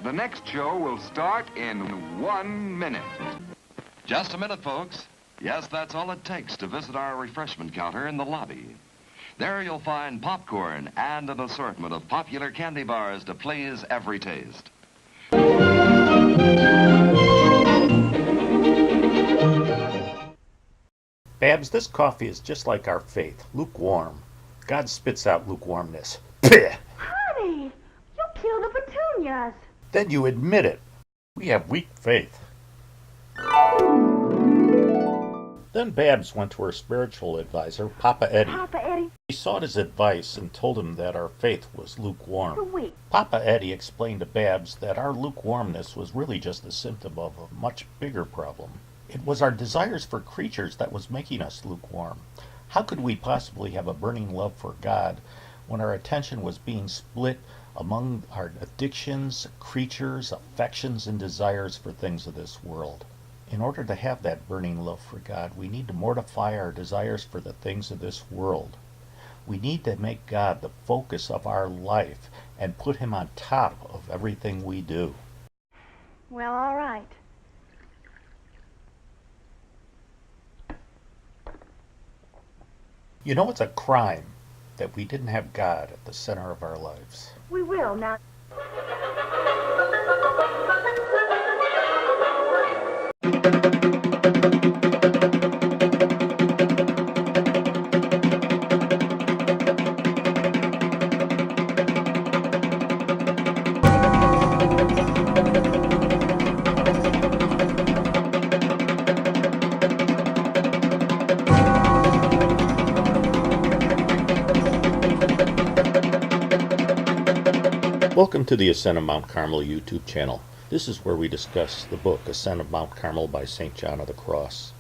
The next show will start in 1 minute. Just a minute, folks. Yes, that's all it takes to visit our refreshment counter in the lobby. There you'll find popcorn and an assortment of popular candy bars to please every taste. Babs, this coffee is just like our faith, lukewarm. God spits out lukewarmness. Pah! Honey, you killed the petunias. Then you admit it. We have weak faith. Then Babs went to her spiritual advisor, Papa Eddie. Papa Eddie, He sought his advice and told him that our faith was you're lukewarm. weak. Papa Eddie explained to Babs that our lukewarmness was really just a symptom of a much bigger problem. It was our desires for creatures that was making us lukewarm. How could we possibly have a burning love for God when our attention was being split among our addictions, creatures, affections, and desires for things of this world? In order to have that burning love for God, we need to mortify our desires for the things of this world. We need to make God the focus of our life and put Him on top of everything we do. Well, all right. You know, it's a crime that we didn't have God at the center of our lives. We will now. Welcome to the Ascent of Mount Carmel YouTube channel. This is where we discuss the book Ascent of Mount Carmel by St. John of the Cross.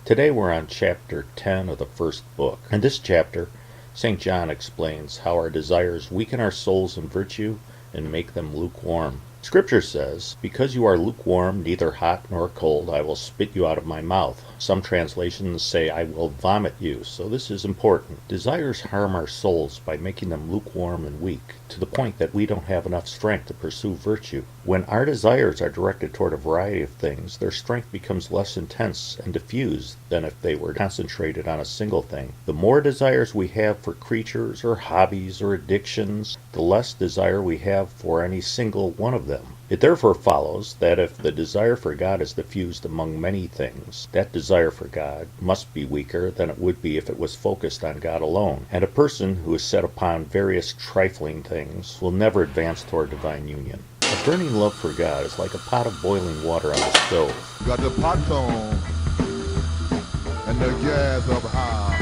Today we're on chapter 10 of the first book. In this chapter, St. John explains how our desires weaken our souls in virtue and make them lukewarm. Scripture says, "Because you are lukewarm, neither hot nor cold, I will spit you out of my mouth." Some translations say, "I will vomit you," so this is important. Desires harm our souls by making them lukewarm and weak, to the point that we don't have enough strength to pursue virtue. When our desires are directed toward a variety of things, their strength becomes less intense and diffused than if they were concentrated on a single thing. The more desires we have for creatures or hobbies or addictions, the less desire we have for any single one of them. It therefore follows that if the desire for God is diffused among many things, that desire for God must be weaker than it would be if it was focused on God alone. And a person who is set upon various trifling things will never advance toward divine union. A burning love for God is like a pot of boiling water on the stove. Got the pots on and the gas up high.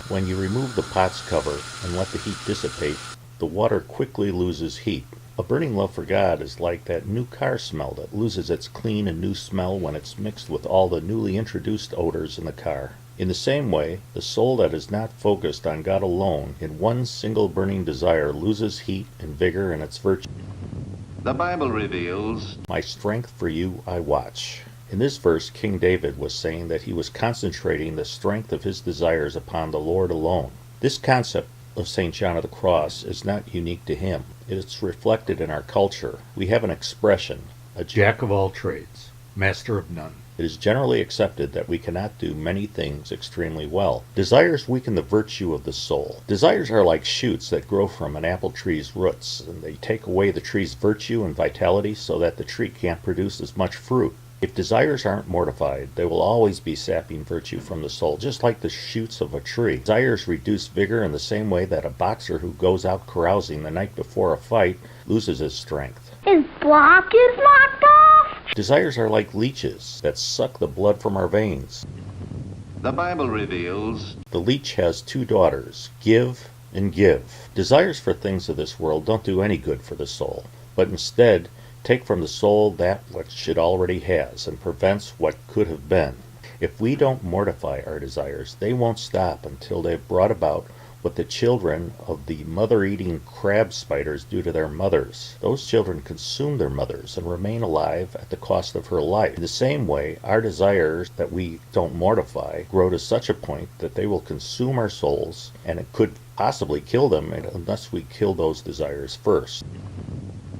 When you remove the pot's cover and let the heat dissipate, the water quickly loses heat. A burning love for God is like that new car smell that loses its clean and new smell when it's mixed with all the newly introduced odors in the car. In the same way, the soul that is not focused on God alone in one single burning desire loses heat and vigor in its virtue. The Bible reveals, "My strength for you I watch." In this verse, King David was saying that he was concentrating the strength of his desires upon the Lord alone. This concept of St. John of the Cross is not unique to him. It's reflected in our culture. We have an expression, a jack of all trades, master of none. It is generally accepted that we cannot do many things extremely well. Desires weaken the virtue of the soul. Desires are like shoots that grow from an apple tree's roots, and they take away the tree's virtue and vitality so that the tree can't produce as much fruit. If desires aren't mortified, they will always be sapping virtue from the soul, just like the shoots of a tree. Desires reduce vigor in the same way that a boxer who goes out carousing the night before a fight loses his strength. His block is locked off. Desires are like leeches that suck the blood from our veins. the Bible reveals, The leech has two daughters, give and give. Desires for things of this world don't do any good for the soul, but instead take from the soul that which it already has and prevents what could have been. If we don't mortify our desires, they won't stop until they've brought about what the children of the mother-eating crab spiders do to their mothers. Those children consume their mothers and remain alive at the cost of her life. In the same way, our desires that we don't mortify grow to such a point that they will consume our souls, and it could possibly kill them unless we kill those desires first.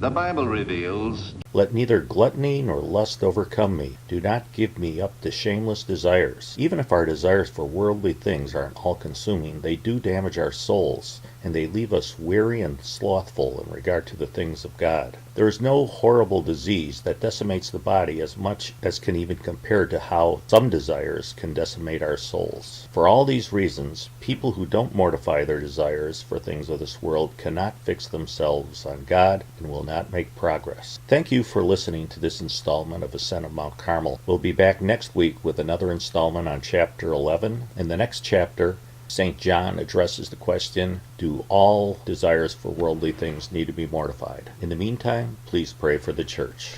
The Bible reveals, Let neither gluttony nor lust overcome me. Do not give me up to shameless desires. Even if our desires for worldly things aren't all-consuming, they do damage our souls, and they leave us weary and slothful in regard to the things of God. There is no horrible disease that decimates the body as much as can even compare to how some desires can decimate our souls. For all these reasons, people who don't mortify their desires for things of this world cannot fix themselves on God and will not make progress. Thank you for listening to this installment of Ascent of Mount Carmel. We'll be back next week with another installment on Chapter 11. In the next chapter, St. John addresses the question, do all desires for worldly things need to be mortified? In the meantime, please pray for the church.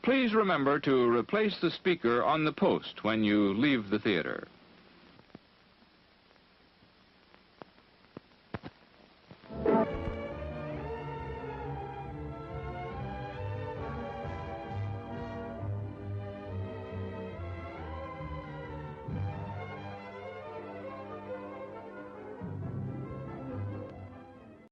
Please remember to replace the speaker on the post when you leave the theater.